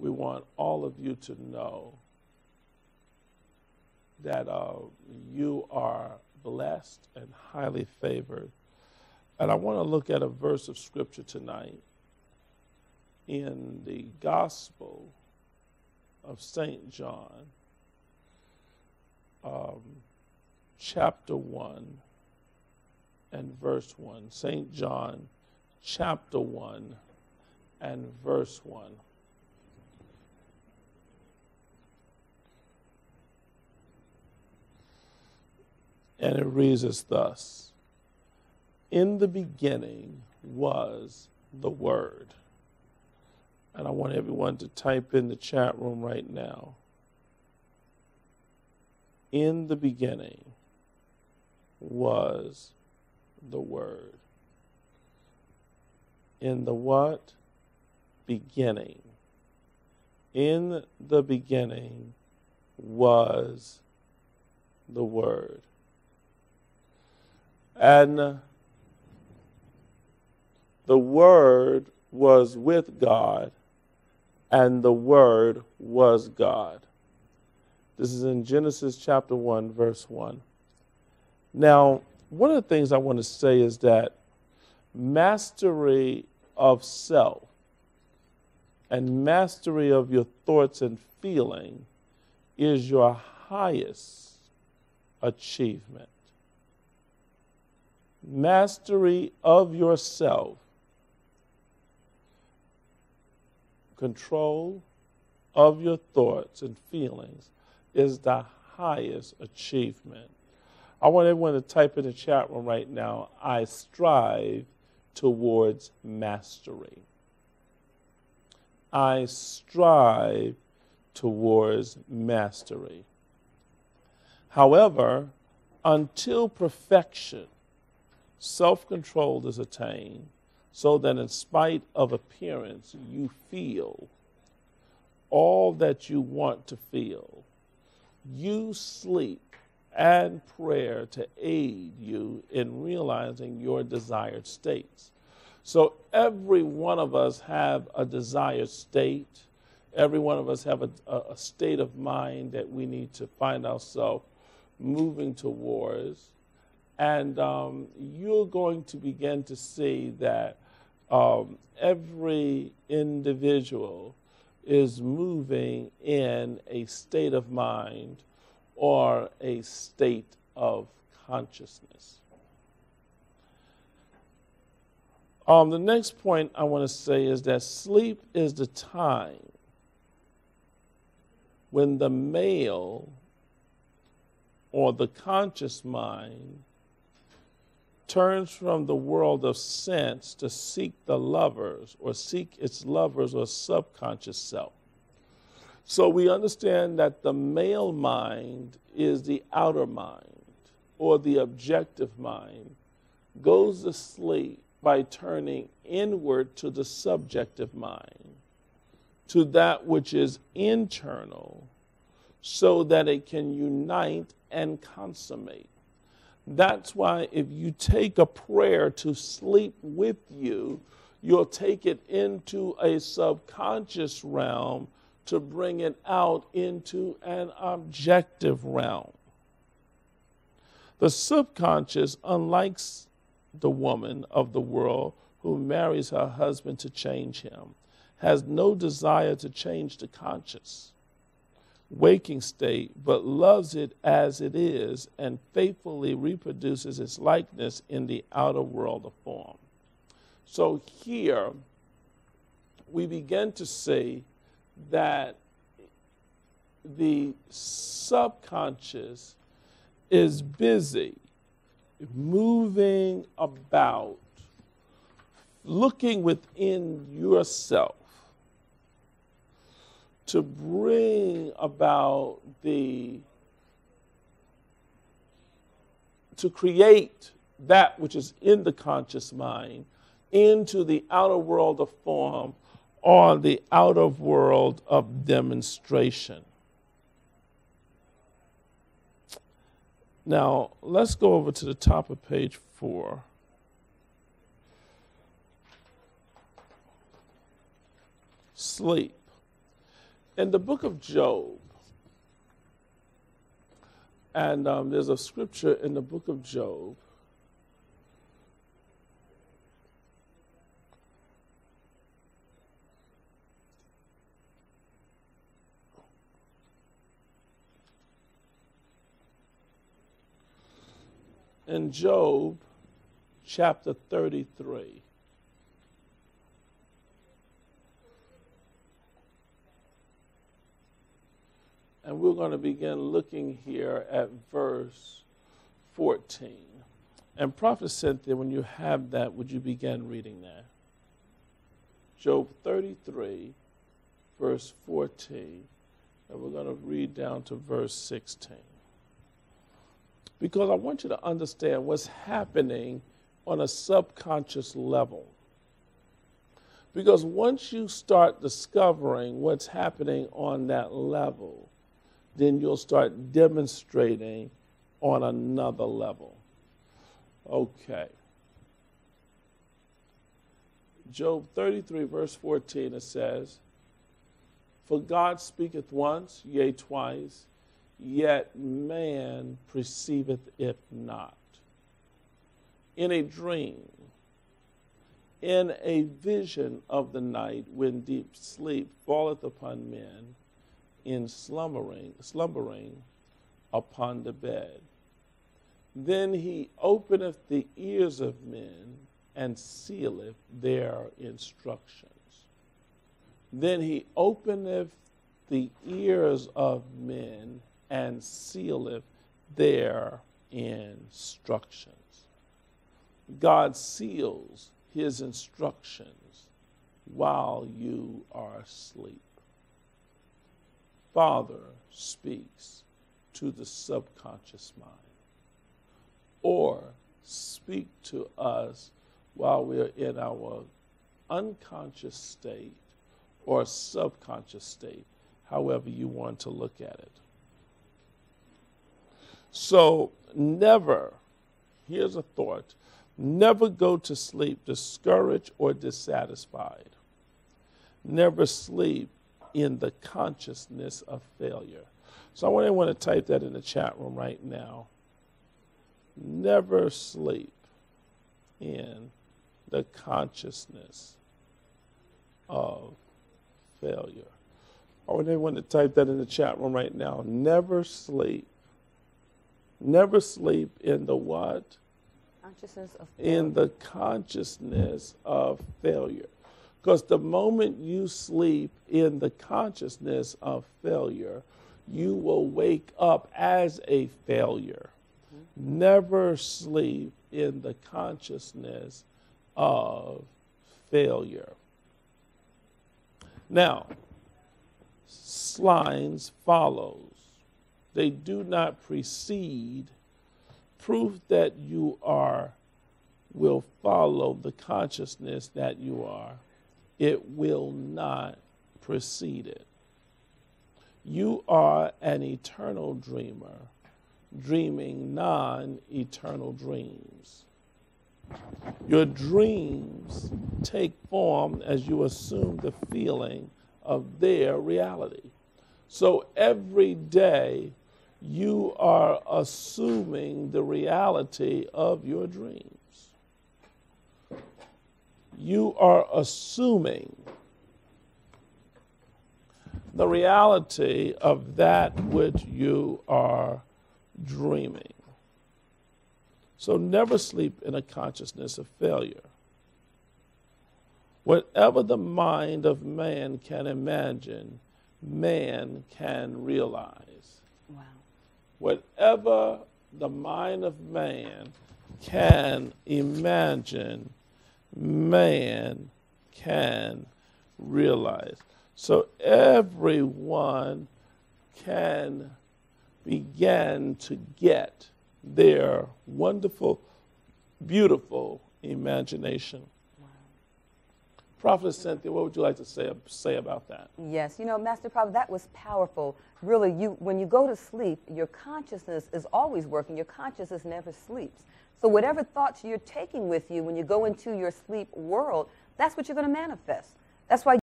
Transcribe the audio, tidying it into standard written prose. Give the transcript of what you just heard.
we want all of you to know that you are blessed and highly favored. And I want to look at a verse of Scripture tonight in the Gospel of St. John, chapter 1 and verse 1. St. John, chapter 1 and verse 1. And it reads as thus: in the beginning was the Word. And I want everyone to type in the chat room right now. In the beginning was the Word. In the what? Beginning. In the beginning was the Word. And the Word was with God, and the Word was God. This is in Genesis chapter 1, verse 1. Now, one of the things I want to say is that mastery of self and mastery of your thoughts and feeling is your highest achievement. Mastery of yourself, control of your thoughts and feelings is the highest achievement. I want everyone to type in the chat room right now, I strive towards mastery. I strive towards mastery. However, until perfection, self-control is attained, so that in spite of appearance, you feel all that you want to feel. Use sleep and prayer to aid you in realizing your desired states. So every one of us have a desired state. Every one of us have a state of mind that we need to find ourselves moving towards. And you're going to begin to see that every individual is moving in a state of mind or a state of consciousness. The next point I want to say is that sleep is the time when the male or the conscious mind turns from the world of sense to seek the lovers or seek its lovers or subconscious self. So we understand that the male mind is the outer mind or the objective mind, goes to sleep by turning inward to the subjective mind, to that which is internal, so that it can unite and consummate. That's why if you take a prayer to sleep with you, you'll take it into a subconscious realm to bring it out into an objective realm. The subconscious, unlike the woman of the world who marries her husband to change him, has no desire to change the conscious waking state, but loves it as it is and faithfully reproduces its likeness in the outer world of form. So here we begin to see that the subconscious is busy moving about, looking within yourself to bring about to create that which is in the conscious mind into the outer world of form or the outer world of demonstration. Now, let's go over to the top of page 4. Sleep. In the book of Job, and there's a scripture in the book of Job. In Job chapter 33. And we're going to begin looking here at verse 14. And Prophet Cynthia, when you have that, would you begin reading that? Job 33, verse 14. And we're going to read down to verse 16. Because I want you to understand what's happening on a subconscious level. Because once you start discovering what's happening on that level, then you'll start demonstrating on another level. Okay. Job 33, verse 14, it says, "For God speaketh once, yea, twice, yet man perceiveth it not. In a dream, in a vision of the night, when deep sleep falleth upon men, in slumbering upon the bed. Then he openeth the ears of men, and sealeth their instructions. Then he openeth the ears of men, and sealeth their instructions." God seals his instructions while you are asleep. Father speaks to the subconscious mind, or speak to us while we're in our unconscious state or subconscious state, however you want to look at it. So never, here's a thought, never go to sleep discouraged or dissatisfied. Never sleep in the consciousness of failure. So I want to type that in the chat room right now. Never sleep in the consciousness of failure. I want to type that in the chat room right now. Never sleep. Never sleep in the what? Consciousness of failure. In the consciousness of failure. Because the moment you sleep in the consciousness of failure, you will wake up as a failure. Mm-hmm. Never sleep in the consciousness of failure. Now, signs follows. They do not precede. Proof that you will follow the consciousness that you are. It will not precede it. You are an eternal dreamer, dreaming non-eternal dreams. Your dreams take form as you assume the feeling of their reality. So every day, you are assuming the reality of your dreams. You are assuming the reality of that which you are dreaming. So never sleep in a consciousness of failure. Whatever the mind of man can imagine, man can realize. Wow. Whatever the mind of man can imagine, man can realize. So everyone can begin to get their wonderful, beautiful imagination. Wow. Prophet Cynthia, what would you like to say about that? Yes, Master Prophet, that was powerful. Really, when you go to sleep, your consciousness is always working. Your consciousness never sleeps. So whatever thoughts you're taking with you when you go into your sleep world, that's what you're going to manifest. That's why